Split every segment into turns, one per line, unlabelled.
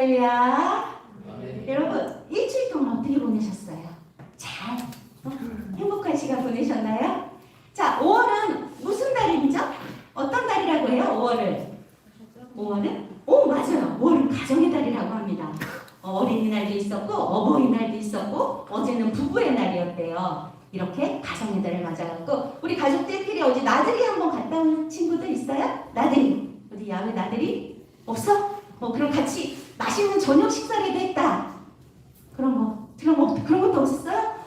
할렐루야.
아멘.
여러분 일주일 동안 어떻게 보내셨어요? 잘 행복한 시간 보내셨나요? 자, 5월은 무슨 달이죠? 어떤 달이라고 해요? 5월은? 오, 맞아요. 5월은 가정의 달이라고 합니다. 어린이날도 있었고 어버이날도 있었고 어제는 부부의 날이었대요. 이렇게 가정의 달을 맞아갖고 우리 가족들끼리 어제 나들이 한번 갔다 온 친구들 있어요? 나들이 어디 야외 나들이? 없어? 그럼 같이 맛있는 저녁 식사라도 했다. 그런 것도 없었어요?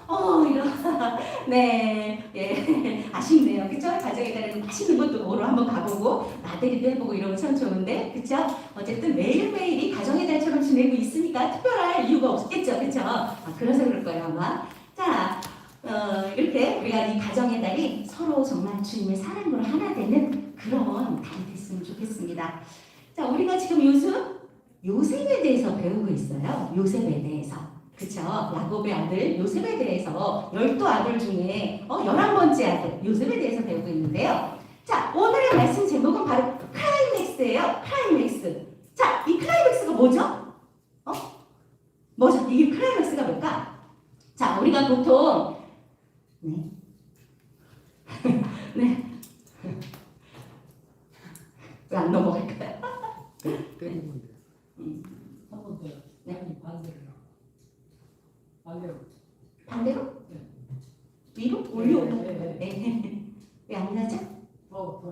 네, 예, 아쉽네요. 그쵸? 가정의 달에는 맛있는 것도 보러 한번 가보고, 나들이도 해보고 이러면 참 좋은데, 그쵸? 어쨌든 매일매일이 가정의 달처럼 지내고 있으니까 특별할 이유가 없겠죠? 그쵸? 그래서 그럴 거예요, 아마. 자, 이렇게 우리가 이 가정의 달이 서로 정말 주님의 사랑으로 하나 되는 그런 달이 됐으면 좋겠습니다. 자, 우리가 지금 요즘 요셉에 대해서 배우고 있어요. 요셉에 대해서. 그쵸? 야곱의 아들 요셉에 대해서 12아들 중에 11번째 아들 요셉에 대해서 배우고 있는데요. 자, 오늘의 말씀 제목은 바로 클라이맥스예요. 클라이맥스. 자, 이 클라이맥스가 뭐죠? 뭐죠? 이게 클라이맥스가 뭘까? 자, 우리가 보통 네. 네. 왜 안 넘어갈까요?
한번 더.
네.
반대로.
반대로?
네.
위로? 올려.
네.
네. 왜 안 나죠?
더.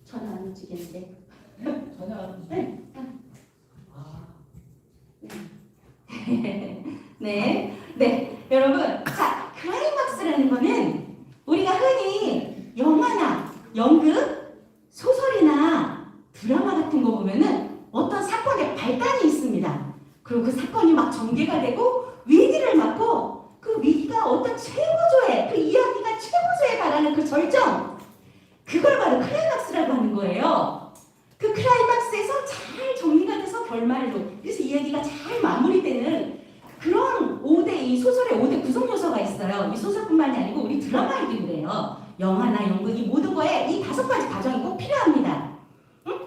전혀 안 움직이는데.
전혀 안.
네.
아.
네. 네. 여러분, 자, 클라이막스라는 거는 우리가 흔히 영화나 연극, 소설이나 드라마 같은 거 보면은 어떤 사건의 발단이 있습니다. 그리고 그 사건이 막 전개가 되고 위기를 맞고 그 위기가 어떤 최고조에 그 이야기가 최고조에 달하는 그 절정, 그걸 바로 클라이막스라고 하는 거예요. 그 클라이막스에서 잘 정리가 돼서 결말로, 그래서 이야기가 잘 마무리되는 그런 이 소설의 5대 구성 요소가 있어요. 이 소설뿐만이 아니고 우리 드라마에도 그래요. 영화나 연극 이 모든 거에 이 5가지 과정이 꼭 필요합니다.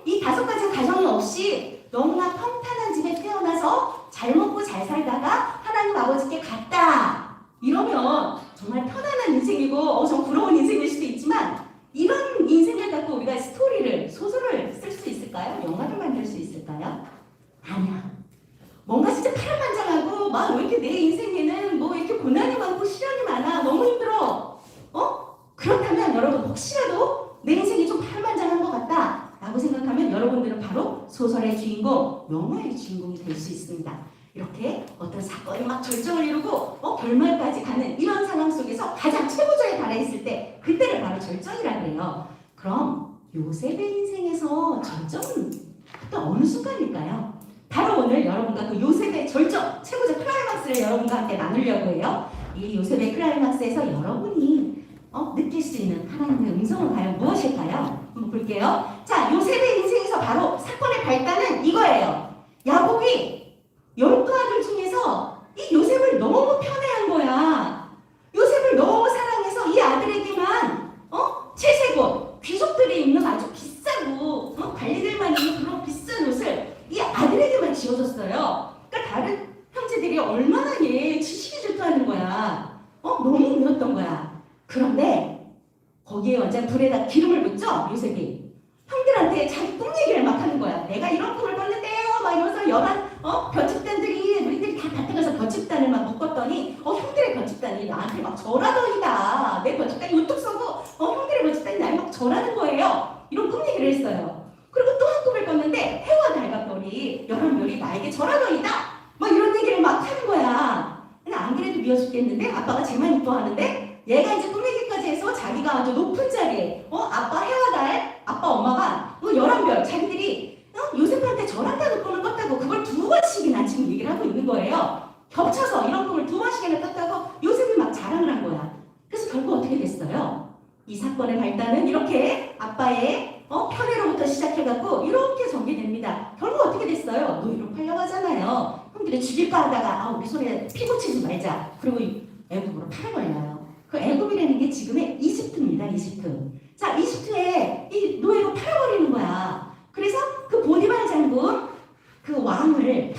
이 5가지 과정이 없이 너무나 평탄한 집에 태어나서 잘 먹고 잘 살다가 하나님 아버지께 갔다 이러면 정말 편안한 인생이고 좀 부러운 인생일 수도 있지만, 이런 인생을 갖고 우리가 소설을 쓸 수 있을까요? 영화를 만들 수 있을까요? 아니야. 뭔가 진짜 파란만장하고 막 왜 이렇게 내 인생에는 뭐 이렇게 고난이 많고 시련이 많아, 너무 힘들어. 그렇다면 여러분, 혹시라도 내 인생이 좀 파란만장한 것 같다 라고 생각하면 여러분들은 바로 소설의 주인공, 영화의 주인공이 될 수 있습니다. 이렇게 어떤 사건이 막 절정을 이루고 결말까지 가는 이런 상황 속에서 가장 최고조에 달해있을 때, 그때를 바로 절정이라고 해요. 그럼 요셉의 인생에서 절정은 또 어느 순간일까요? 바로 오늘 여러분과 그 요셉의 절정, 최고조 클라이막스를 여러분과 함께 나누려고 해요. 이 요셉의 클라이막스에서 여러분이 느낄 수 있는 하나님의 음성은 과연 무엇일까요? 한번 볼게요. 자, 요셉의 인생에서 바로 사건의 발단은 이거예요. 야곱이 12아들 중에서 이 요셉을 너무 편애한 거야. 요셉을 너무 사랑해서 이 아들에게만 채색옷, 귀족들이 입는 아주 비싸고 관리들만 입는 그런 비싼 옷을 이 아들에게만 지어줬어요. 그러니까 다른 형제들이 얼마나 얘 지식이 질투하는 거야. 너무 미웠던 거야. 그런데 거기에 완전 불에다 기름을 붓죠, 요셉이. 형들한테 자기 꿈 얘기를 막 하는 거야. 내가 이런 꿈을 꿨는데요 막 이러면서 벼집단들이 우리들이 다 같이 가서 벼집단을 막 묶었더니 형들의 벼집단이 나한테 막 절하더이다. 내 벼집단이 우뚝 서고 형들의 벼집단이 날 막 절하는 거예요. 이런 꿈 얘기를 했어요. 그리고 또 한 꿈을 꿨는데 해와 달과 별이 11별이 나에게 절하더이다. 막 이런 얘기를 막 하는 거야. 근데 안 그래도 미워 죽겠는데 아빠가 쟤만 이뻐하는데 얘가 이제 꿈 얘기까지 해서 자기가 아주 높은 자리에 아빠 해와 달, 아빠 엄마가 11별 자기들이 요셉한테 절한다는 꿈을 꿨다고 그걸 2번씩이나 지금 얘기를 하고 있는 거예요. 겹쳐서 이런 꿈을 2번씩이나 꿨다고 요셉이 막 자랑을 한 거야. 그래서 결국 어떻게 됐어요? 이 사건의 발단은 이렇게 아빠의 편애로부터 시작해갖고 이렇게 전개됩니다. 결국 어떻게 됐어요? 노예로 팔려가잖아요. 형들이 죽일까 하다가 우리 손에 피 묻히지 말자. 그리고 애국으로 팔아버려요. 그 애굽이라는 게 지금의 이집트입니다. 이집트. 자, 이집트에 이 노예로 팔아버리는 거야. 그래서 그 왕을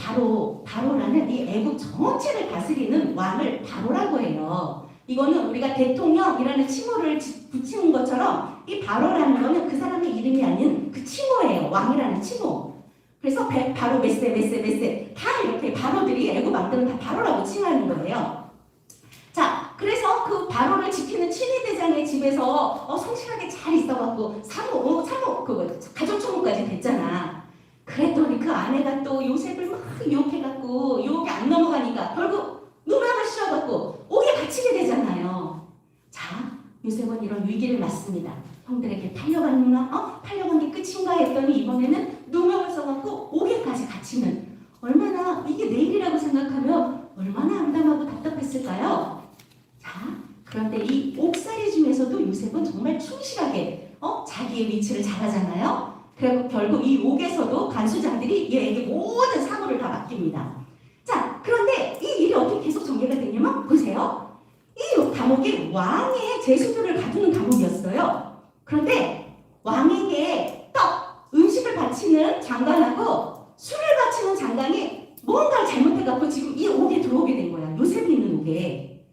바로라는 이 애국 전체를 다스리는 왕을 바로라고 해요. 이거는 우리가 대통령이라는 칭호를 붙이는 것처럼 이 바로라는 거는 그 사람의 이름이 아닌 그 칭호예요. 왕이라는 칭호. 그래서 바로 메세 다 이렇게 바로들이 애국 왕들은 다 바로라고 칭하는 거예요. 자, 그래서 그 바로를 지키는 친위대장의 집에서 성실하게 잘 있어갖고 사모 그거 가족 총무까지 됐잖아. 그랬더니 그 아내가 또 요셉을 막 유혹해갖고 유혹이 안 넘어가니까 결국 누명을 씌워갖고 옥에 갇히게 되잖아요. 자, 요셉은 이런 위기를 맞습니다. 형들에게 팔려간 게 끝인가 했더니 이번에는 누명을 써갖고 옥에까지 갇히는, 얼마나 이게 내일이라고 생각하면 얼마나 암담하고 답답했을까요? 자, 그런데 이 옥살이 중에서도 요셉은 정말 충실하게 자기의 위치를 잘하잖아요. 그리고 결국 이 옥에서도 간수장들이 얘에게 모든 사무를 다 맡깁니다. 자, 그런데 이 일이 어떻게 계속 전개가 되냐면 보세요. 이 감옥이 왕의 제수들을 가두는 감옥이었어요. 그런데 왕에게 음식을 바치는 장관하고 술을 바치는 장관이 뭔가를 잘못해갖고 지금 이 옥에 들어오게 된 거야. 요셉이 있는 옥에.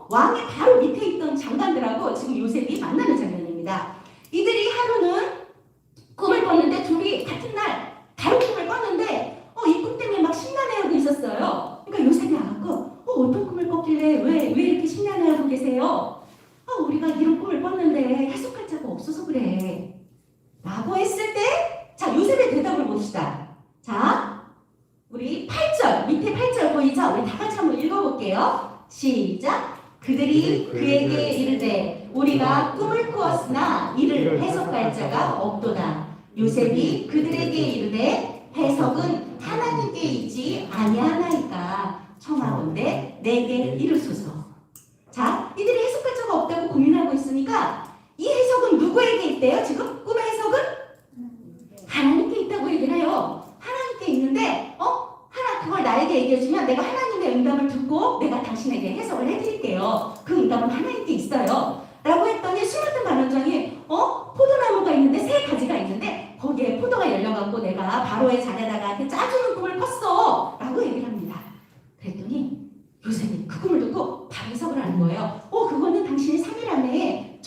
왕의 바로 밑에 있던 장관들하고 지금 요셉이 만나는 장면입니다. 이들이 하루는 꿈을 꿨는데 둘이 같은 날 다른 꿈을 꿨는데 이 꿈 때문에 막 심란해하고 있었어요. 그러니까 요셉이 와갖고 어떤 꿈을 꿨길래 왜 이렇게 심란해하고 계세요? 우리가 이런 꿈을 꿨는데 해석할 자가 없어서 그래 라고 했을 때, 자, 요셉의 대답을 봅시다. 자, 우리 8절 밑에 8절 보이죠? 우리 다 같이 한번 읽어볼게요. 시작. 그들이 그에게 이르되 우리가 꿈을 꾸었으나 이를 해석할 자가 없도다. 요셉이 그들에게 이르되 해석은 하나님께 있지 아니하나이까 청하건대 내게 이르소서. 자, 이들이 해석할 자가 없다고 고민하고 있으니까 이 해석은 누구에게 있대요? 지금 꿈의 해석은 하나님께 있다고 얘기를 해요. 하나님께 있는데 그걸 나에게 얘기해주면 내가 하나님의 응답을 듣고 내가 당신에게 해석을 해드릴게요. 그 응답은 하나님께 있어요 라고 했더니 술 맡은 간원장이 포도나무가 있는데 3가지가 있는데 거기에 포도가 열려갖고 내가 바로의 잔에다가 이렇게 짜주는 꿈을 꿨어 라고 얘기를 합니다. 그랬더니 요셉이 그 꿈을 듣고 바로 해석을 하는 거예요. 그거는 당신이 3일 안에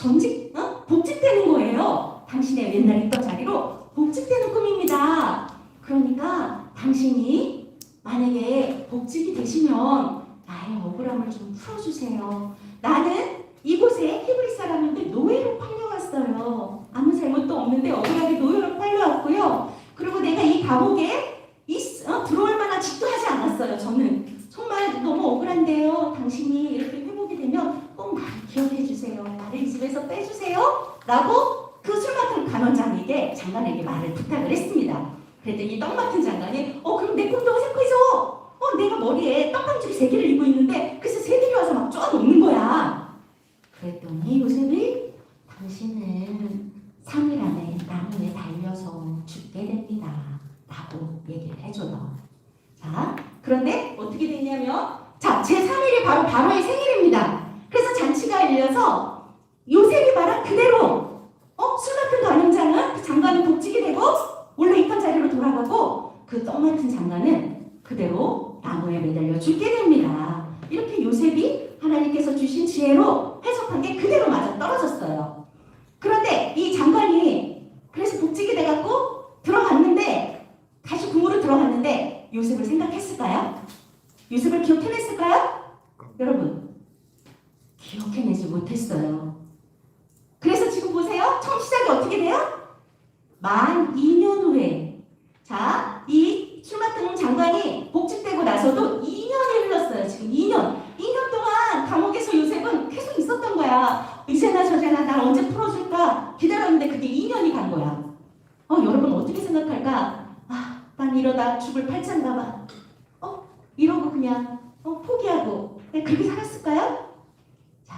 복직되는 거예요. 당신의 옛날 있던 자리로 복직되는 꿈입니다. 그러니까 당신이 만약에 복직이 되시면 나의 억울함을 좀 풀어주세요. 나는 이곳에 히브리 사람인데 노예로 팔려왔어요. 아무 잘못도 없는데 억울하게 노예로 팔려왔고요. 그리고 내가 이 감옥에 들어올 만한 짓도 하지 않았어요. 저는 정말 너무 억울한데요. 당신이 이렇게 회복이 되면 꼭 나를 기억해 주세요. 나를 이 집에서 빼주세요. 라고 그 술 맡은 장관에게 말을 부탁을 했습니다. 그랬더니 떡 맡은 장관이 그럼 내 꿈도 어색해져. 내가 머리에 떡방줄이 3개를 입고 있는데 그래서 새들이 와서 막 쫙 먹는 거야. 그랬더니 요셉이 당신은 3일 안에 나무에 달려서 죽게 됩니다 라고 얘기를 해줘요. 자, 그런데 어떻게 됐냐면 제3일이 바로 바로의 생일입니다. 그래서 잔치가 열려서 요셉이 말한 그대로 술 맡은 간원장은 그 장관은 복직이 되고 원래 있던 자리로 돌아가고 그 떡 맡은 장관은 그대로 나무에 매달려 죽게 됩니다. 이렇게 요셉이 하나님께서 주신 지혜로 해석한 게 그대로 맞아 떨어졌어요. 그런데 이 장관이 그래서 복직이 돼갖고 들어갔는데 다시 궁으로 들어갔는데 요셉을 생각했을까요? 요셉을 기억해냈을까요? 여러분, 기억해내지 못했어요. 그래서 지금 보세요. 처음 시작이 어떻게 돼요? 만 2년 후에 이 술 맡은 장관이 복직되고 나서도 2년이 흘렀어요. 지금 2년 동안 감옥에서 요셉은 계속 있었던 거야. 이제나 저제나 날 언제 풀어줄까 기다렸는데 그게 2년이 간 거야. 여러분 어떻게 생각할까? 난 이러다 죽을 팔짱가 봐. 이러고 그냥 포기하고 그렇게 살았을까요? 자,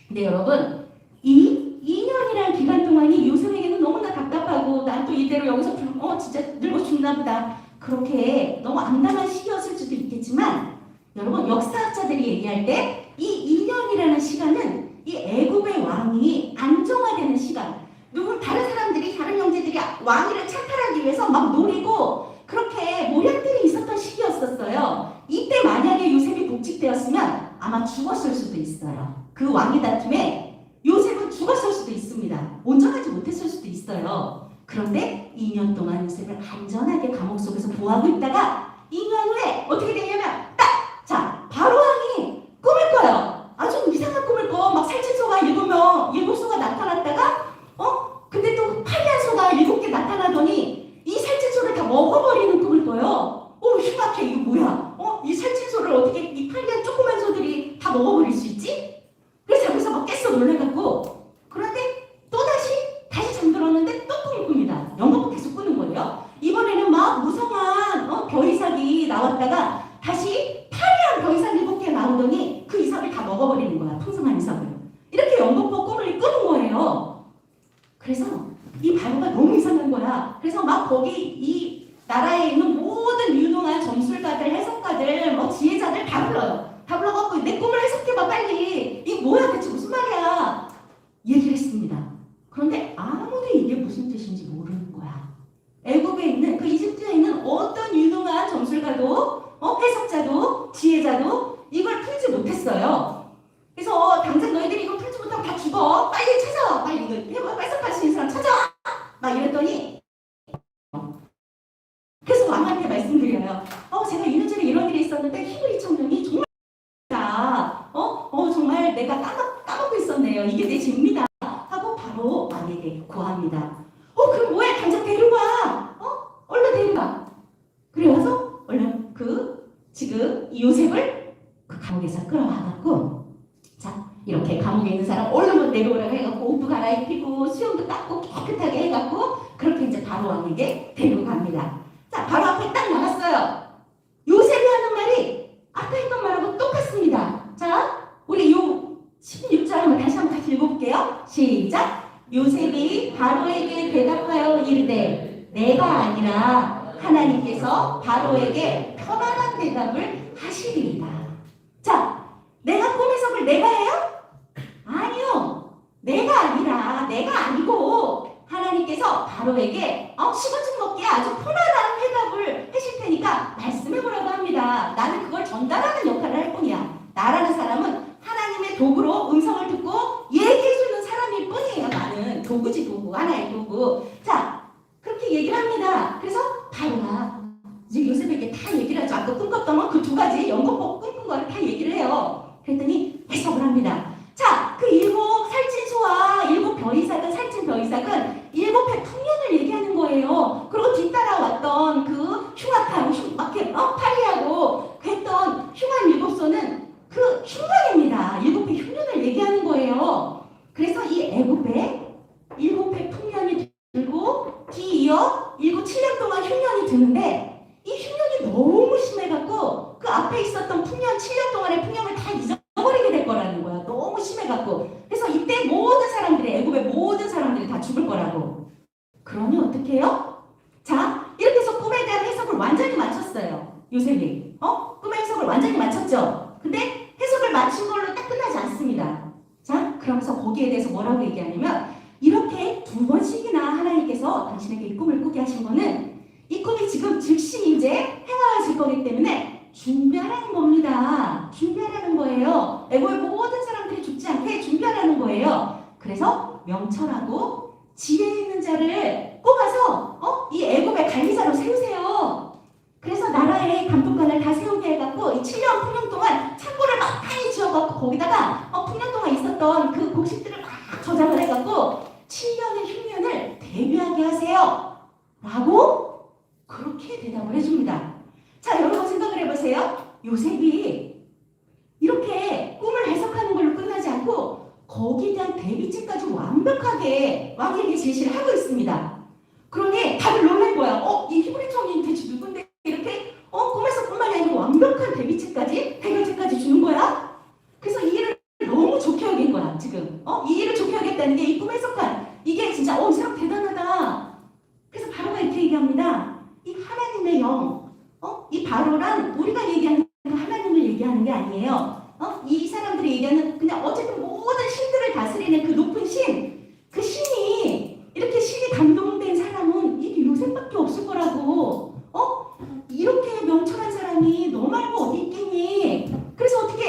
근데 여러분 이 2년이라는 기간 동안이 요셉에게는 너무나 답답하고 난 또 이대로 여기서 진짜 늙어 죽나 보다 그렇게 너무 암담한 시기였을 수도 있겠지만 여러분 역사학자들이 얘기할 때 이 2년이라는 시간은 이 애굽의 왕이 안정화되는 시간, 다른 사람들이 다른 형제들이 왕위를 찬탈하기 위해서 막 노리고 그렇게 모략들이 20대였으면 아마 죽었을 수도 있어요. 그 왕위 다툼에 요셉은 죽었을 수도 있습니다. 온전하지 못했을 수도 있어요. 그런데 2년 동안 요셉을 안전하게 감옥 속에서 보호하고 있다가 2년 후에 어떻게 되냐면 자, 바로 왕이 꿈을 꿔요. 아주 이상한 꿈을 꿔. 막 살찐소가 7소가 나타났다가 근데 또 파리한 소가 7개 나타나더니 이 살찐소를 다 먹어버리는 꿈을 꿔요. 흉악해. 이거 뭐야? 이 살찐소를 어떻게 이 파리한 조그만 소들이 다 먹어버릴 수 있지? 그래서 자기서 막 깼어 놀래갖고. 그런데 다시 잠들었는데 또 꿈을 꿉니다. 영겁을 계속 꾸는 거예요. 이번에는 막 무성한 벼이삭이 나왔다가 다시 파리한 벼이삭 7개 나오더니 그 이삭을 다 먹어버리는 거야. 풍성한 이삭을. 이렇게 영겁과 꿈을 꾸는 거예요. 그래서 이 바로가 너무 이상한 거야. 그래서 막 거기 이 나라에 있는 모든 유능한 점술가들, 해석가들, 지혜자들 다 불러요. 다 불러갖고 내 꿈을 해석해봐 빨리. 이게 뭐야 대체 무슨 말이야. 얘기를 했습니다. 그런데 아무도 이게 무슨 뜻인지 모르는 거야. 애굽에 있는 그 이집트에 있는 어떤 유능한 점술가도 해석자도 지혜자도 이걸 풀지 못했어요. 그래서 당장 너희들이 이거 풀지 못하면 다 죽어. 빨리 찾아. 빨리 이거 해석할 수 있는 사람 찾아. 막 이랬더니 그래서 왕한테 말씀드려요. 제가 2년 전에 이런 일이 있었는데 히브리 청년이 정말 정말 내가 까먹고 있었네요. 이게 내 죄입니다. 하고 바로 왕에게 고합니다. 그럼 뭐해? 당장 데려가. 얼른 데려가. 그래서 얼른 지금 이 요셉을 그 감옥에서 끌어와갖고 자 이렇게 감옥에 있는 사람 얼른 내려오라고 해갖고 옷도 갈아입히고 수염도 닦고 깨끗하게 해갖고 그렇게 이제 바로 왕에게 데려갑니다. 자 바로 앞에 딱 나갔어요. 요셉이 하는 말이 아까 했던 말하고 똑같습니다. 자 우리 요 16절 한번 다시 한번 같이 읽어볼게요. 시작. 요셉이 바로에게 대답하여 이르되 내가 아니라 하나님께서 바로에게 편안한 대답을 하시리이다. 자, 내가 꿈 해석을 내가 해요? 아니요. 내가 아니고 하나님께서 바로에게 시간 좀 먹게 아주 편안한 해답을 하실 테니까 말씀해보라고 합니다. 나는 그걸 전달하는 역할을 할 뿐이야. 나라는 사람은 하나님의 도구로 음성을 듣고 얘기해주는 사람일 뿐이에요. 나는 도구지 도구. 하나의 도구. 자, 그렇게 얘기를 합니다. 그래서 바로가 이제 요셉에게 다 얘기를 하죠. 아까 꿈꿨던 그 2가지 연꽃보고 꿈꾼 거를 다 얘기를 해요. 그랬더니 해석을 합니다. 자, 그 7 살찐 소와 7 벼이삭은 살찐 벼이삭은 7해 풍년을 얘기하는 거예요. 그리고 뒤따라왔던 그 흉악한 파리하고 했던 흉한 7소는 그 흉년입니다. 7해 흉년을 얘기하는 거예요. 그래서 이 애굽에 7해 풍년이 들고 뒤이어 7년 동안 흉년이 드는데 이 흉년이 너무 심해갖고 그 앞에 있었던 풍년 7년 동안의 풍년을 다 잊어버리게 될 거라는 거야. 너무 심해갖고. 그래서 이때 모든 사람들이 애굽의 모든 사람들이 다 죽을 거라고. 그러니 어떻게 해요? 자 이렇게 해서 꿈에 대한 해석을 완전히 맞췄어요. 요셉이 꿈의 해석을 완전히 맞췄죠. 근데 해석을 맞춘 걸로 딱 끝나지 않습니다. 자 그러면서 거기에 대해서 뭐라고 얘기하냐면 이렇게 2번씩이나 하나님께서 당신에게 이 꿈을 꾸게 하신 거는 이 꿈이 지금 즉시 이제 행하실 거기 때문에 준비하라는 겁니다. 준비하라는 거예요. 애굽의 모든 사람들이 죽지 않게 준비하라는 거예요. 그래서 명철하고 지혜 있는 자를 뽑아서 이 애굽의 관리자로 세우세요. 그래서 나라의 감독관을 다 세우게 해갖고 이 7년 풍년 동안 창고를 막 많이 지어갖고 거기다가 풍년 동안 있었던 그 곡식들을 막 저장을 해갖고 7년의 흉년을 대비하게 하세요. 라고 그렇게 대답을 해줍니다. 자 여러분 생각을 해보세요. 요셉이 이렇게 꿈을 해석하는 걸로 끝나지 않고 거기에 대한 대비책까지 완벽하게 왕에게 제시를 하고 있습니다. 그러니 다들 놀란 거야. 이 히브리 청년이 대체 누군데 이렇게 꿈에서 뿐만이 아니고 완벽한 대비책까지 해결책까지 주는 거야? 그래서 이 일을 너무 좋게 여긴 거야 지금. 이 일을 좋게 여겼다는 게 이 꿈 해석한 이게 진짜 이 사람 대단하다. 그래서 바로가 이렇게 얘기합니다. 이 하나님의 영, 이 바로란 우리가 얘기하는 하나님을 얘기하는 게 아니에요. 이 사람들이 얘기하는 그냥 어쨌든 모든 신들을 다스리는 그 높은 신, 그 신이 이렇게 신이 감동된 사람은 이게 요셉밖에 없을 거라고. 이렇게 명철한 사람이 너 말고 어디 있겠니? 그래서 어떻게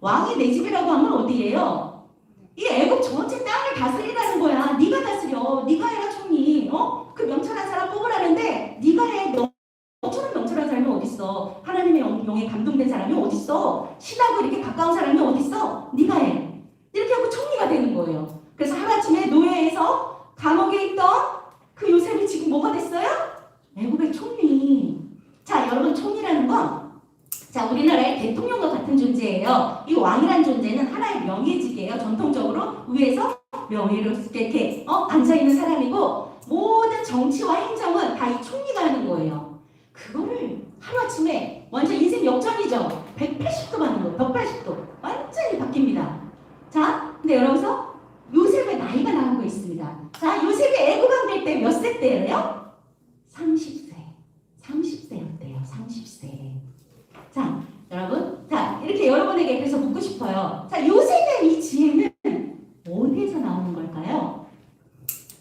왕이 내 집이라고 하면 어디예요? 이 애국 전체 땅을 다스리라는 거야. 네가 다스려. 네가 해라 총리. 그 명철한 사람 뽑으라는데 네가 해. 너처럼 명철한 사람이 어딨어? 하나님의 영에 감동된 사람이 어딨어? 신하고 이렇게 가까운 사람이 어딨어? 네가 해. 이렇게 하고 총리가 되는 거예요. 그래서 하루아침에 노예에서 감옥에 있던 그 요셉이 지금 뭐가 됐어요? 애국의 총리. 자, 여러분 총리라는 건 자, 우리나라의 대통령과 같은 존재예요. 이 왕이란 존재는 하나의 명예직이에요. 전통적으로 위에서 명예로 이렇게 앉아있는 사람이고 모든 정치와 행정은 다 이 총리가 하는 거예요. 그거를 하루아침에 완전 인생 역전이죠. 180도 받는 거예요. 180도. 완전히 바뀝니다. 자, 근데 여러분서 요셉의 나이가 나온 거 있습니다. 자, 요셉이 애국왕 될 때 몇 세 때예요? 30세. 30세였대요. 30세. 자, 여러분. 자, 이렇게 여러분에게 그래서 묻고 싶어요. 자, 요셉의 이 지혜는 어디에서 나오는 걸까요?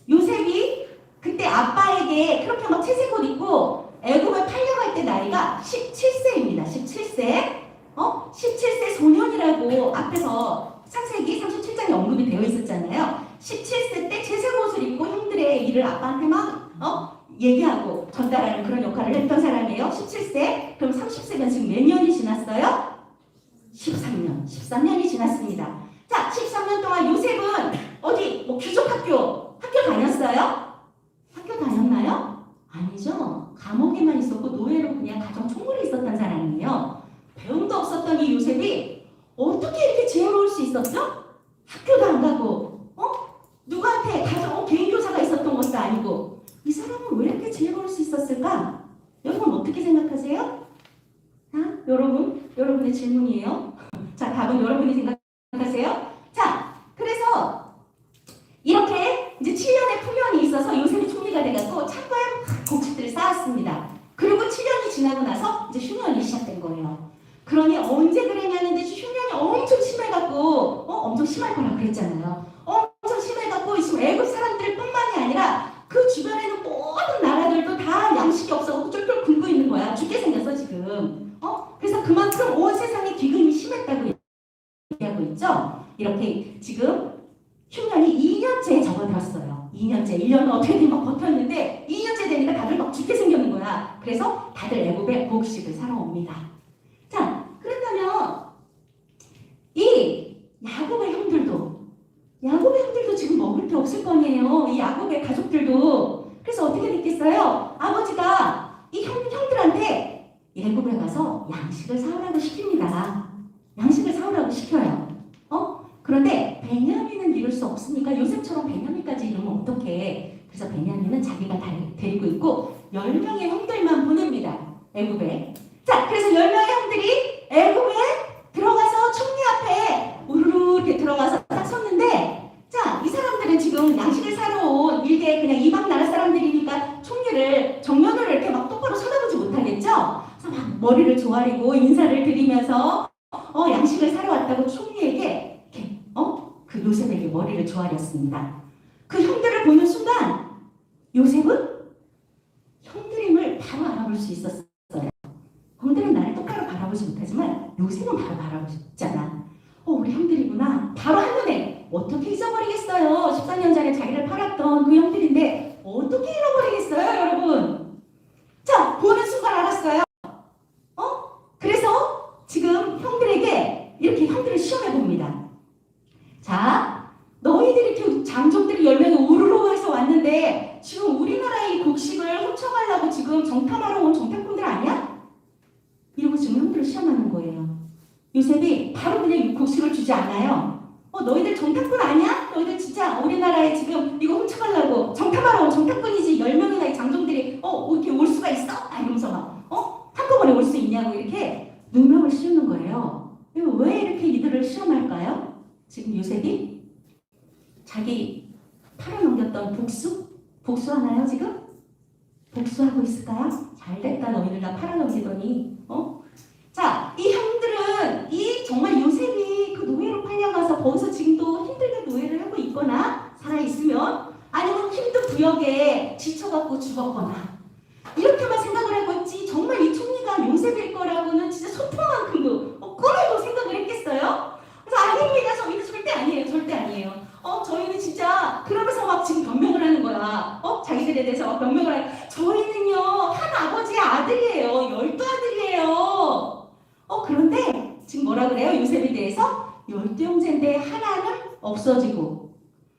요셉이 그때 아빠에게 그렇게 막 채색 옷 입고 애굽에 팔려갈 때 나이가 17세입니다. 17세. 17세 소년이라고 앞에서 창세기 37장에 언급이 되어 있었잖아요. 17세 때 채색 옷을 입고 형들의 일을 아빠한테 막 얘기하고 전달하는 그런 역할을 했던 사람이에요. 17세. 그럼 30세면 지금 몇 년이 지났어요? 13년. 13년이 지났습니다. 자, 13년 동안 요셉은 어디 귀족학교 다녔어요? 학교 다녔나요? 아니죠. 감옥에만 있었고 노예로 그냥 가정 총무로 있었던 사람이에요. 배움도 없었던 이 요셉이 어떻게 이렇게 지혜로울 수 있었죠? 학교도 안 가고 누구한테 가정 개인 교사가 있었던 것도 아니고 이 사람은 왜 이렇게 지혜로울 수 있었을까? 여러분 어떻게 생각하세요? 여러분의 질문이에요. 자, 답은 여러분이 생각하세요. 자, 그래서 이렇게 이제 7년의 풍년이 있어서 요셉이 총리가 돼갖고 창고에 곡식들을 쌓았습니다. 그리고 7년이 지나고 나서 이제 흉년이 시작된 거예요. 그러니 언제 그랬냐는데 흉년이 엄청 심해갖고 엄청 심할 거라고 그랬잖아요. 엄청 심해갖고 지금 애국 사람들뿐만이 아니라 그 주변에는 모든 나라들도 다 양식이 없어갖고 쫄쫄 굶고 있는 거야. 죽게 생겼어 지금. 그래서 그만큼 온 세상에 기근이 심했다고 얘기하고 있죠. 이렇게 지금 흉년이 2년째에 접어들었어요. 2년째. 1년은 어떻게든 막 버텼는데 2년째 되니까 다들 막 죽게 생겼는 거야. 그래서 다들 애굽에 곡식을 사러 옵니다. 자, 그렇다면 이 야곱의 형들도 지금 먹을 게 없을 거네요. 이 야곱의 가족들도. 그래서 어떻게 됐겠어요? 아버지가 이 형들한테 애굽에 가서 양식을 사오라고 시킵니다. 양식을 사오라고 시켜요. 그런데 베냐민은 이룰 수 없으니까 요셉처럼 베냐민까지 이루면 어떡해. 그래서 베냐민은 자기가 데리고 있고 10명의 형들만 보냅니다. 애굽에. 자, 그래서 10명의 형들이 애굽에 들어가서 총리 앞에 우르르 이렇게 들어가서 딱 섰는데 자, 이 사람들은 지금 양식을 사러 온 일개 그냥 이방 나라 사람들이니까 총리를 정면으로 이렇게 막 똑바로 쳐다보지 못하겠죠? 그래서 막 머리를 조아리고 인사를 드리면서 양식을 사러 왔다고 총리에게 이렇게 그 요셉에게 머리를 조아렸습니다. 그 형들을 보는 순간 요셉은 형들임을 바로 알아볼 수 있었어요. 형들은 나를 똑바로 바라보지 못하지만 요셉은 바로 바라보잖아. 우리 형들이구나. 바로 한눈에 어떻게 잊어버리겠어요. 14년 전에 자기를 팔았던 그 형들인데 어떻게 잃어버리겠어요, 여러분? 자, 보는 순간 알았어요. 그래서 지금 형들에게 이렇게 형들을 시험해 봅니다. 자, 너희들이 이렇게 장족들이 10명이 우르르 해서 왔는데 지금 우리나라의 곡식을 훔쳐가려고 지금 정탐하러 온 정탐꾼들 아니야? 이러고 지금 형들을 시험하는 거예요. 요셉이 바로 그냥 곡식을 주지 않아요. 너희들 정탐꾼 아니야? 너희들 진짜 우리나라에 지금 이거 훔쳐가려고 정탐하러 온 정탐꾼이지 10명이나 장종들이 이렇게 올 수가 있어? 이러면서 막 한꺼번에 올 수 있냐고 이렇게 누명을 씌우는 거예요. 왜 이렇게 이들을 시험할까요? 지금 요셉이 자기 팔아넘겼던 복수하나요 지금? 복수하고 있을까요? 잘됐다 너희들 다 팔아넘기더니 자, 이 형들은 정말 요셉이 그 노예로 팔려가서 거기서 지금도 힘들게 노예를 하고 있거나 살아있으면 아니면 힘든 구역에 지쳐갖고 죽었거나 이렇게만 생각을 하고 있지 정말 이 총리가 요셉일 거라고는 진짜 소풍만큼도 꿈에도 생각을 했겠어요? 아니에요. 저희는 진짜 그러면서 막 지금 변명을 하는 거야. 자기들에 대해서 막 변명을 하는. 저희는요 한 아버지의 아들이에요. 12아들이에요. 그런데 지금 뭐라 그래요? 요셉에 대해서 12형제인데 하나는 없어지고,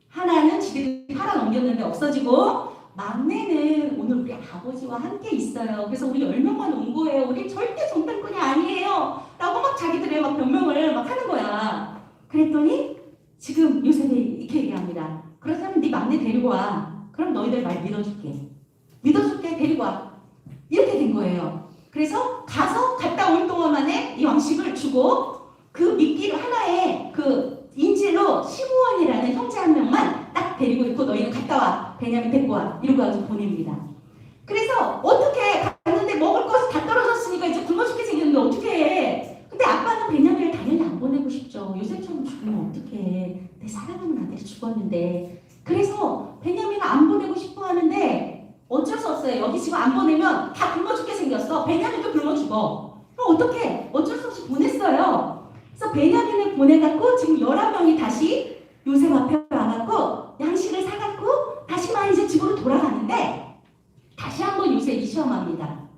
하나는 지들이 팔아넘겼는데 없어지고, 막내는 오늘 우리 아버지와 함께 있어요. 그래서 우리 10명만 온 거예요. 우리 절대 정탐꾼이 아니에요. 라고 막 자기들의 막 변명을 막 하는 거야. 그랬더니 지금 요셉이 이렇게 얘기합니다. 그렇다면 네 막내 데리고 와. 그럼 너희들 말 믿어줄게. 믿어줄게. 데리고 와. 이렇게 된 거예요. 그래서 가서 갔다 올 동안 만에 이 왕식을 주고, 그 미끼를 하나의 그 인질로 시므온이라는 형제 한 명만 딱 데리고 있고 너희는 갔다 와. 베냐민 데리고 와. 이러고 가서 보냅니다. 그래서 어떻게 갔는데 먹을 것이 다 떨어졌으니까 이제 굶어 죽게 생겼는데 어떻게 해? 근데 아빠는 베냐민을 당연히 안 보내고 싶죠. 요셉처럼 죽으면 어떡해. 내 사랑하는 아들이 죽었는데. 그래서 베냐민을 안 보내고 싶어 하는데 어쩔 수 없어요. 여기 지금 안 보내면 다 굶어 죽게 생겼어. 베냐민도 굶어 죽어. 그럼 어떡해? 어쩔 수 없이 보냈어요. 그래서 베냐민을 보내갖고 지금 11명이 다시 요셉 앞에 와갖고 양식을 사갖고 다시 막 이제 집으로 돌아가는데 다시 한번 요셉이 시험합니다.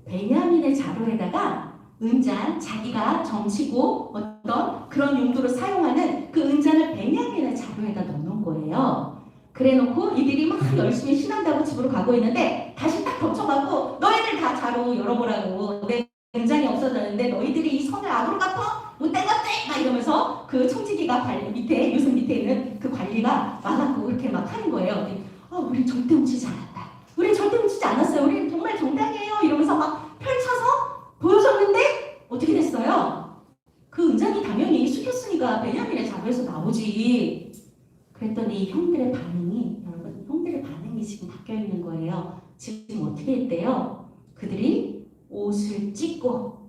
베냐민의 자루에다가 은잔, 자기가 정치고 어떤 그런 용도로 사용하는 그 은잔을 베냐민의 자루에다 넣는 거예요. 그래놓고 이들이 막 열심히 신한다고 집으로 가고 있는데 다시 딱 겹쳐가고 너희들 다 자루 열어보라고. 내 은잔이 없어졌는데 너희들이 이 손을 악으로 갚아? 못된 것들! 막 이러면서 그 청지기가 밑에, 요셉 밑에 있는 그 관리가 와갖고 이렇게 막 하는 거예요. 우린 절대 훔치지 않았다. 우린 절대 훔치지 않았어요. 우린 정말 정당해요. 이러면서 막 펼쳐서 보여줬는데 어떻게 됐어요? 그 은장이 당연히 숙였으니까 베냐민의 자루에서 나오지. 그랬더니 형들의 반응이, 여러분, 형들의 반응이 지금 바뀌어 있는 거예요. 지금 어떻게 했대요? 그들이 옷을 찢고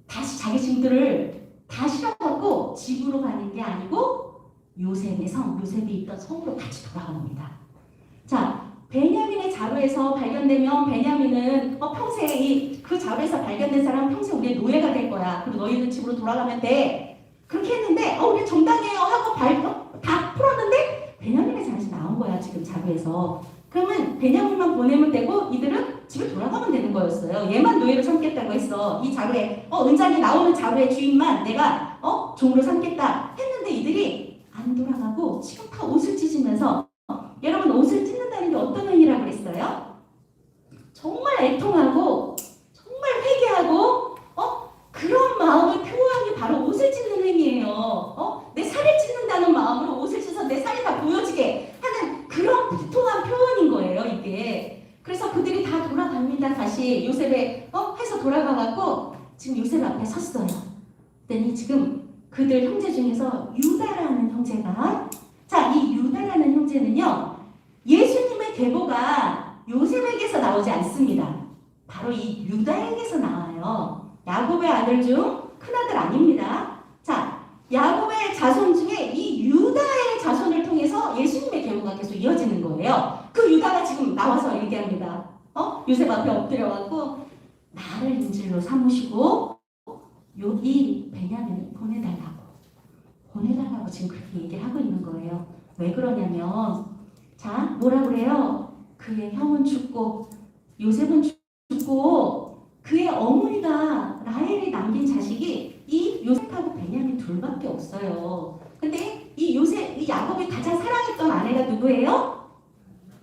다시 자기 짐들을 다 실어갖고 집으로 가는 게 아니고 요셉이 있던 성으로 같이 돌아갑니다. 자, 베냐민의 자루에서 발견되면 베냐민은 평생 그 자루에서 발견된 사람 평생 우리의 노예가 될 거야. 그리고 너희는 집으로 돌아가면 돼. 그렇게 했는데 우리 정당해요 하고 다 풀었는데 베냐민의 자루에서 나온 거야. 지금 자루에서. 그러면 베냐민만 보내면 되고 이들은 집에 돌아가면 되는 거였어요. 얘만 노예로 삼겠다고 했어. 이 자루에 은장이 나오는 자루의 주인만 내가 종으로 삼겠다 했는데 이들이 안 돌아가고 지금 다 옷을 찢으면서 여러분 옷을 찢는다는 게 어떤 의미라고 그랬어요? 정말 애통하고 정말 회개하고 그런 마음을 표현하는 게 바로 옷을 찢는 의미예요. 내 살을 찢는다는 마음으로 옷을 찢어서 내 살이 다 보여지게 하는 그런 부통한 표현인 거예요, 이게. 그래서 그들이 다 돌아갑니다. 다시 요셉에 해서 돌아가갖고 지금 요셉 앞에 섰어요. 그랬더니 지금 그들 형제 중에서 유다라는 형제가, 자, 이 유다라는 형제는요 예수님의 계보가 요셉에게서 나오지 않습니다. 바로 이 유다에게서 나와요. 야곱의 아들 중 큰아들 아닙니다. 자, 야곱의 자손 중에 이 유다의 자손을 통해서 예수님의 계보가 계속 이어지는 거예요. 그 유다가 지금 나와서 얘기합니다. 요셉 앞에 엎드려갖고 나를 인질로 삼으시고 여기 베냐민을 보내달라고 지금 그렇게 얘기를 하고 있는 거예요. 왜 그러냐면, 자, 뭐라 그래요? 그의 형은 죽고 요셉은 죽고 그의 어머니가 라헬이 남긴 자식이 이 요셉하고 베냐민 둘밖에 없어요. 근데 이 야곱이 가장 사랑했던 아내가 누구예요?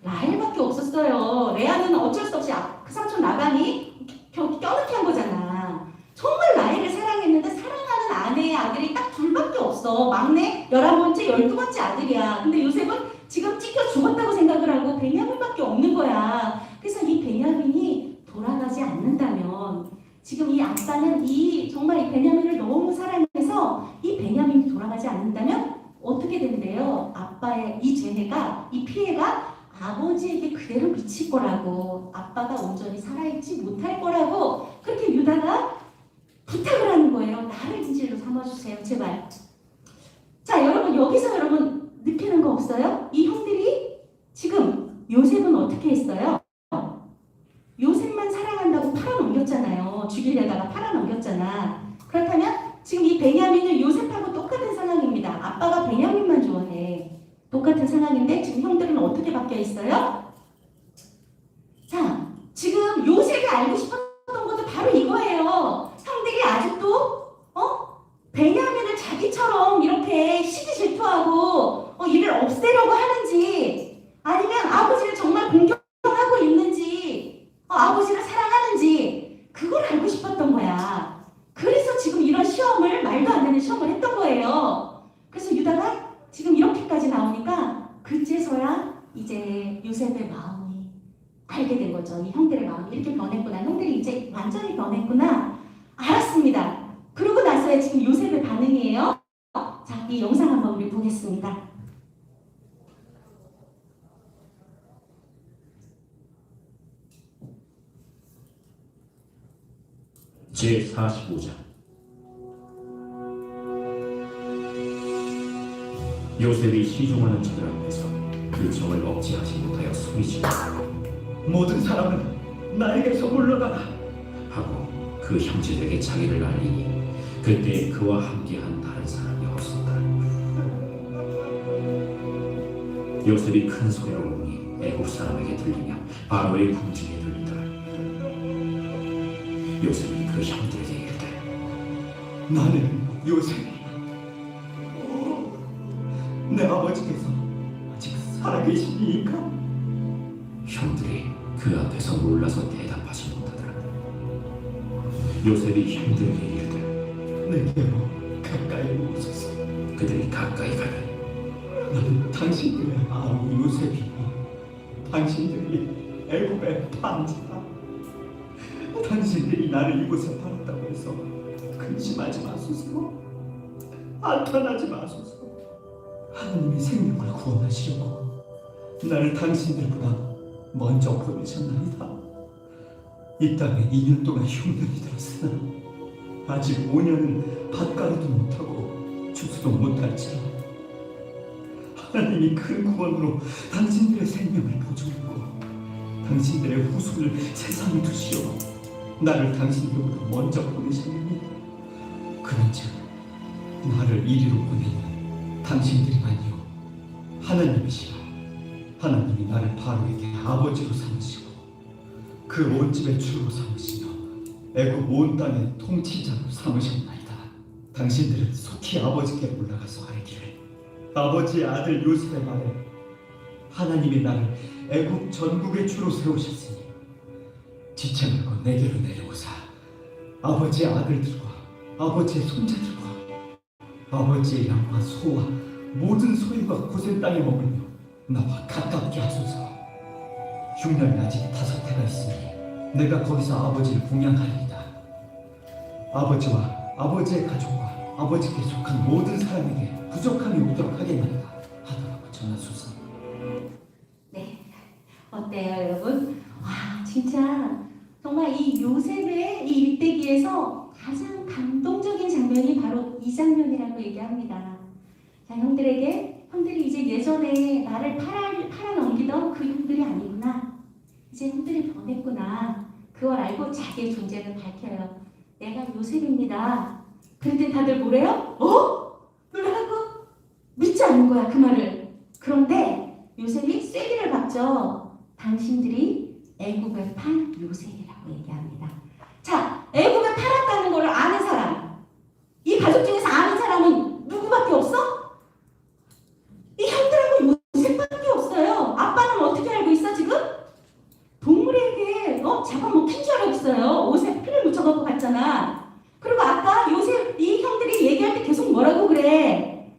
라헬밖에 없었어요. 레아는 어쩔 수 없이 그 삼촌 라반이 껴넣게 한 거잖아. 정말 라헬을 사랑했는데 사랑하는 아내의 아들이 딱 둘밖에 없어. 막내 11번째, 12번째 아들이야. 근데 요셉은 지금 찢겨 죽었다고 생각을 하고 베냐민밖에 없는 거야. 그래서 이 베냐민이 돌아가지 않는다면, 지금 이 아빠는 정말 이 베냐민을 너무 사랑해서 이 베냐민이 돌아가지 않는다면 어떻게 된대요? 아빠의 이 죄가, 이 피해가 아버지에게 그대로 미칠 거라고, 아빠가 온전히 살아있지 못할 거라고 그렇게 유다가 부탁을 하는 거예요. 나를 인질로 삼아주세요, 제발. 자, 여러분, 여기서 여러분 느끼는 거 없어요? 이 형들이 지금 요셉은 어떻게 했어요? 요셉만 사랑한다고 팔아넘겼잖아요. 죽이려다가 팔아넘겼잖아. 그렇다면 지금 이 베냐민은 요셉하고 똑같은 상황입니다. 상황인데 지금 형들은 어떻게 바뀌어 있어요? 자, 지금 요셉이 알고 싶었던 것도 바로 이거예요. 형들이 아직도 베냐민을 자기처럼 이렇게 시기 질투하고 이를 없애려고 하는지, 아니면 아버지를 정말 공경하고 있는지, 아버지를 사랑하는지, 그걸 알고 싶었던 거야. 그래서 지금 이런 시험을, 말도 안 되는 시험을 했던 거예요. 그래서 유다가 지금 이렇게까지 나오니까 그제서야 이제 요셉의 마음이 알게 된 거죠. 이 형들의 마음이 이렇게 변했구나. 형들이 이제 완전히 변했구나. 알았습니다. 그러고 나서야 지금 요셉의 반응이에요. 자, 이 영상 한번 우리 보겠습니다.
제45장 요셉이 시종하는 자들 앞에서 그 정을 억제하지 못하여 소리치고
모든 사람은 나에게서 물러가라
하고 그 형제들에게 자기를 알리니 그때 그와 함께한 다른 사람이 없었다. 요셉이 큰 소리로 우니 애굽 사람에게 들리며 바로의 궁중에 들리더라. 요셉이 그 형들에게 이르되
나는 요셉이 내 아버지께서 아직 살아계시니까
형들이 그 앞에서 놀라서 대답하지 못하더라. 요셉이 형들에게 이르되
내게로 가까이 오소서.
그들이 가까이 가니
나는 당신들의 아우 요셉이고 당신들이 애굽의 판지다. 당신들이 나를 이곳에 팔았다고 해서 근심하지 마소서. 안탄하지 마소서. 하나님이 생명을 구원하시려고 나를 당신들보다 먼저 보내셨나이다. 이 땅에 2년 동안 흉년이 들었으나 아직 5년은 밭가루도 못하고 주수도 못할지라 하나님이 큰 구원으로 당신들의 생명을 보존하고 당신들의 후손을 세상에 두시어 나를 당신들보다 먼저 보내셨느니 그런즉 나를 이리로 보내는 당신들이만요 하나님이시라. 하나님이 나를 바로에게 아버지로 삼으시고 그 온 집의 주로 삼으시며 애굽 온 땅의 통치자로 삼으셨나이다. 당신들은 속히 아버지께 올라가서 아뢰기를 아버지의 아들 요셉의 말에 하나님이 나를 애굽 전국의 주로 세우셨으니 지체 말고 내게로 내려오사 아버지의 아들들과 아버지의 손자들과 아버지의 양과 소와 모든 소유가 고센 땅에 머물며 나와 가깝게 하소서. 흉년이 아직 5해가 있으니 내가 거기서 아버지를 공양하리이다. 아버지와 아버지의 가족과 아버지께 속한 모든 사람에게 부족함이 오도록 하겠나이다 하더라고 전하소서.
네, 어때요 여러분? 와, 진짜 정말 이 요셉의 이 일대기에서 가장 감동적인 장면이 바로 이 장면이라고 얘기합니다. 자, 형들이 이제 예전에 나를 팔아 넘기던 그 형들이 아니구나. 이제 형들이 변했구나. 그걸 알고 자기의 존재를 밝혀요. 내가 요셉입니다. 그랬더니 다들 뭐래요? 놀라고 믿지 않는 거야, 그 말을. 그런데 요셉이 쐐기를 박죠. 당신들이 애굽에 판 요셉이라고 얘기합니다. 자, 애굽에 팔았다는 걸 아는 사람, 이 가족 중에서 아는 사람은 누구밖에 없어? 이 형들하고 요셉밖에 없어요. 아빠는 어떻게 알고 있어 지금? 동물에게 잡아먹힌 줄 알고 있어요. 옷에 피를 묻혀갖고 갔잖아. 그리고 아까 요셉 이 형들이 얘기할 때 계속 뭐라고 그래?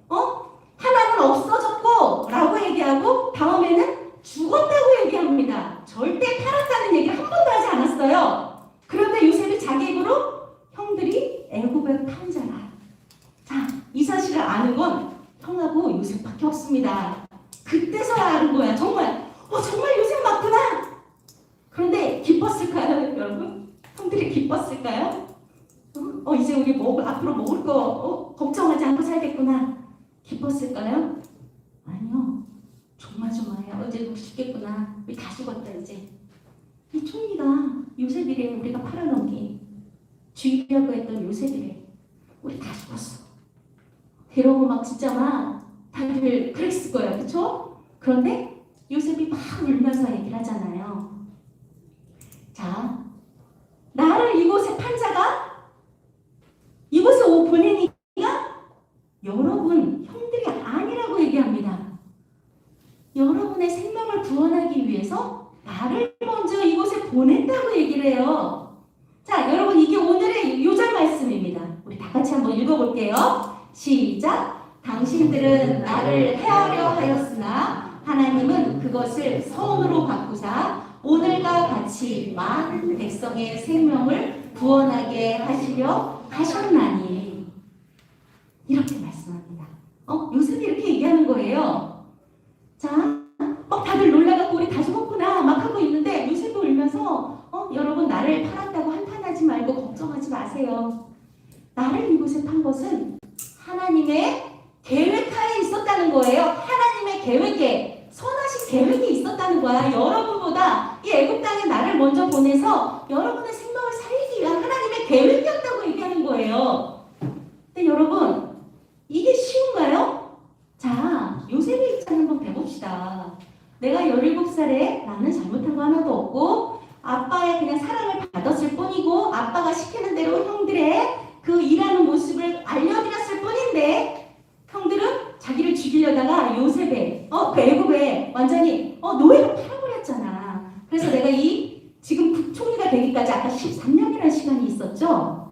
하나는 없어졌고 라고 얘기하고 다음에는 죽었다고 얘기합니다. 절대 팔았다는 얘기를 한 번도 하지 않았어요. 그런데 요셉이 자기 입으로 형들이 애굽에 판 자라. 자, 이 사실을 아는 건 형하고 요셉밖에 없습니다. 그때서야 아는 거야. 정말 요셉 맞구나. 그런데 기뻤을까요, 여러분? 형들이 기뻤을까요? 이제 우리 앞으로 먹을 거 걱정하지 않고 살겠구나. 기뻤을까요? 아니요. 조마조마해요. 어제 우리 죽겠구나. 우리 다 죽었다 이제. 이 총리가 요셉이래. 우리가 팔아넘긴 죽이려고 했던 요셉이래. 우리 다 죽었어. 이러고 막 진짜 막 다들 그랬을 거야. 그쵸? 그런데 요셉이 막 울면서 얘기를 하잖아요. 자, 나를 이곳에 판 자가 이곳에 보내니까 여러분 형들이 아니라고 얘기합니다. 여러분의 생명을 구원하기 위해서 나를 먼저 이곳에 보냈다고 얘기를 해요. 자, 여러분 이게 오늘의 요절 말씀입니다. 우리 다 같이 한번 읽어볼게요. 시작. 당신들은 나를 해하려 하였으나 하나님은 그것을 선으로 바꾸사 오늘과 같이 많은 백성의 생명을 구원하게 하시려 하셨나니. 이렇게 말씀합니다. 요셉이 이렇게 얘기하는 거예요. 자, 다들 놀라갖고 우리 다 죽었구나 막 하고 있는데 요셉이 울면서 여러분 나를 팔았다고 한탄하지 말고 걱정하지 마세요. 나를 이곳에 판 것은 하나님의 계획하에 있었다는 거예요. 하나님의 계획에 선하신 계획이 있었다는 거야. 여러분보다 이 애굽 땅에 나를 먼저 보내서 여러분의 생명을 살리기 위한 하나님의 계획이었다고 얘기하는 거예요. 근데 여러분 이게 쉬운가요? 자, 요셉의 입장 한번 배봅시다. 내가 17살에 나는 잘못한 거 하나도 없고 아빠의 그냥 사랑을 받았을 뿐이고 아빠가 시키는 대로 형들의 그 일하는 모습을 알려드렸을 뿐인데 형들은 자기를 죽이려다가 요셉의 그 애굽에 완전히 노예로 팔아버렸잖아. 그래서 내가 지금 국총리가 되기까지 아까 13년이라는 시간이 있었죠.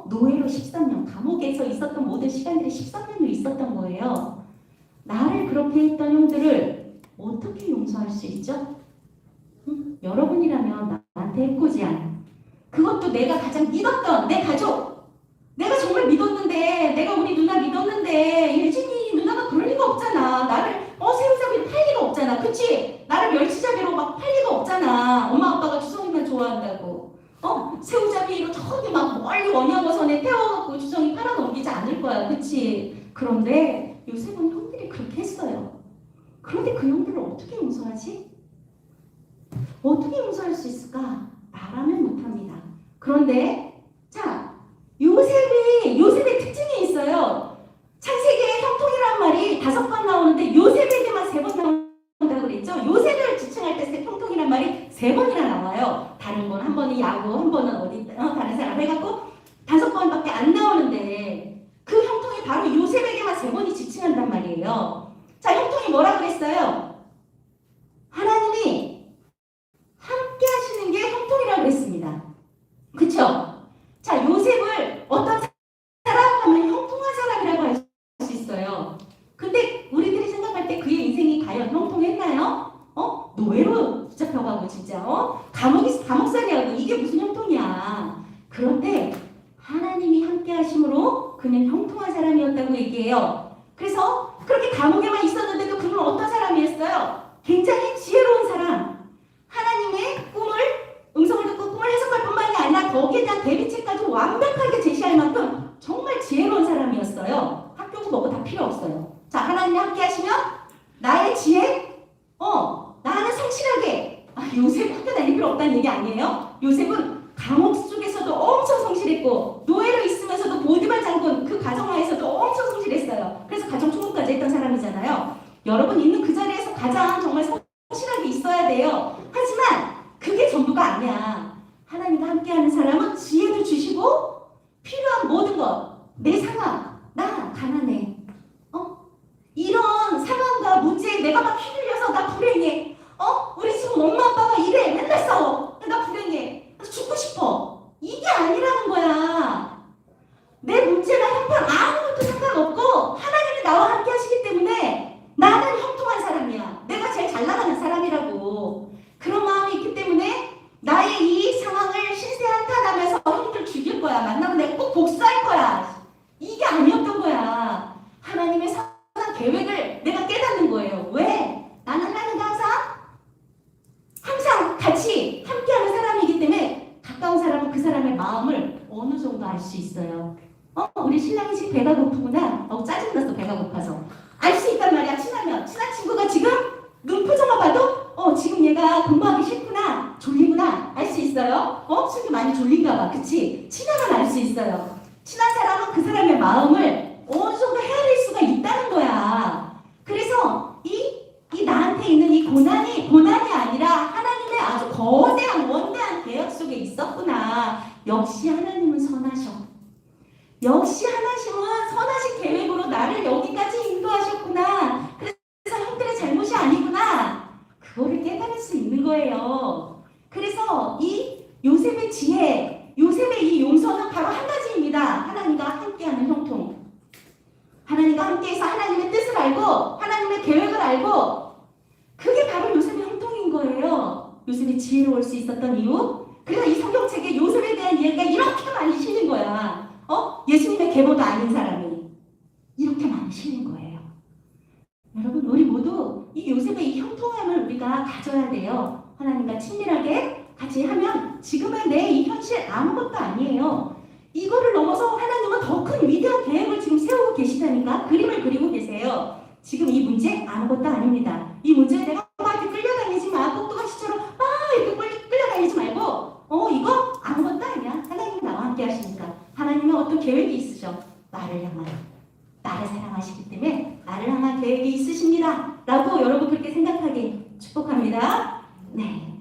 노예로 13년, 감옥에서 있었던 모든 시간들이 13년도 있었던 거예요. 나를 그렇게 했던 형들을 어떻게 용서할 수 있죠? 여러분이라면 나한테 해코지한 그것도 내가 가장 믿었던 내 가족, 내가 정말 믿었는데, 내가 우리 누나 믿었는데 예진이 누나가 그럴 리가 없잖아. 나를 새우잡이로 팔 리가 없잖아. 그치? 나를 멸치잡이로 막 팔 리가 없잖아. 엄마 아빠가 주성이만 좋아한다고. 새우잡이로 저기 막 멀리 원양어선에 태워갖고 주성이 팔아넘기지 않을 거야. 그치? 그런데 요셉은 형들이 그렇게 했어요. 그런데 그 형들을 어떻게 용서하지? 어떻게 용서할 수 있을까? 나라면 못합니다. 그런데 자, 요셉의 특징이 있어요. 창세기에 형통이란 말이 5번 나오는데 요셉에게만 3번 나온다고 그랬죠. 요셉을 지칭할 때 형통이란 말이 3번이나 나와요. 다른 건 한 번은 야구, 한 번은 어디 다른 사람 해갖고 5번밖에 안 나오는데 그 형통이 바로 요셉에게만 3번이 지칭한단 말이에요. 자, 형통이 뭐라 그랬어요? 하나님이 함께 하시는 게 형통이라고 그랬습니다. 그쵸? 자, 요셉을 어떤 사람 하면 형통한 사람이라고 할 수 있어요. 근데 우리들이 생각할 때 그의 인생이 과연 형통했나요? 노예로 붙잡혀가고 진짜 감옥살이하고 이게 무슨 형통이야. 그런데 하나님이 함께 하심으로 그는 형통한 사람이었다고 얘기해요. 그래서 그렇게 감옥에만 있었는데도 그는 어떤 사람이었어요? 굉장히 지혜로운 사람. 하나님의 음성을 듣고 꿈을 해석할 뿐만이 아니라 거기에 대한 대비책까지 완벽하게 제시할 만큼 정말 지혜로운 사람이었어요. 학교고 뭐고 다 필요 없어요. 자, 하나님이 함께 하시면 나의 지혜, 나는 성실하게. 요셉 학교 다닐 필요 없다는 얘기 아니에요? 요셉은 감옥 속에서도 엄청 성실했고 노예로 있으면서도 보디발 장군 그 가정하에서도 엄청 성실했어요. 그래서 가정 총무까지 했던 사람이잖아요. 여러분 있는 그 자리에서 가장 정말 성실하게 있어야 돼요. 하지만 그게 전부가 아니야. 하나님과 함께하는 사람은 지혜도 주시고 필요한 모든 것, 내 상황, 나 가난해. 이런 상황과 문제에 내가 막 휘둘려서 나 불행해. 우리 지금 엄마 아빠가 이래 맨날 싸워. 나 불행해. 죽고 싶어. 이게 아니라는 거야. 내 문제나 형편 아무것도 상관없고 하나님이 나와 함께 하시기 때문에 나는 형통한 사람이야. 내가 제일 잘 나가는 사람이라고. 그런 마음이 있기 때문에 나의 이 상황을 신세 한탄하면서 형들 죽일 거야. 만나면 내가 꼭 복수할 거야. 이게 아니었던 거야. 하나님의 선한 계획을 내가 깨닫는 거예요. 왜? 나는 하나님과 항상 같이 함께하는 사람이기 때문에 가까운 사람은 그 사람의 마음을 어느 정도 알 수 있어요. 우리 신랑이 지금 배가 고프구나. 짜증났어, 배가 고파서. 알 수 있단 말이야. 친한 친구가 지금 눈 표정만 봐도 지금 얘가 공부하기 싫구나, 졸리구나 알 수 있어요. 지금 많이 졸린가 봐. 그치? 친하면 알 수 있어요. 친한 사람은 그 사람의 마음을 어느 정도 헤아릴 수가 있다는 거야. 그래서 이 함께해서 하나님의 뜻을 알고 하나님의 계획을 알고 그게 바로 요셉의 형통인 거예요. 요셉이 지혜로울 수 있었던 이유. 그래서 이 성경책에 요셉에 대한 이야기가 이렇게 많이 실린 거야. 예수님의 계보도 아닌 사람이 이렇게 많이 실린 거예요. 여러분 우리 모두 이 요셉의 이 형통함을 우리가 가져야 돼요. 하나님과 친밀하게 같이 하면 지금의 내 이 현실 아무것도 아니에요. 이거를 넘어서 하나님은 더 큰 위대한 계획을 지금 세우고 계시다니까. 그림을 그리고 계세요. 지금 이 문제 아무것도 아닙니다. 이 문제에 내가 막 이렇게 끌려다니지 마. 꼭두가시처럼 막 이렇게 끌려다니지 말고 이거 아무것도 아니야. 하나님이 나와 함께 하시니까. 하나님은 어떤 계획이 있으셔. 나를 향한, 나를 사랑하시기 때문에 나를 향한 계획이 있으십니다. 라고 여러분 그렇게 생각하기 축복합니다. 네.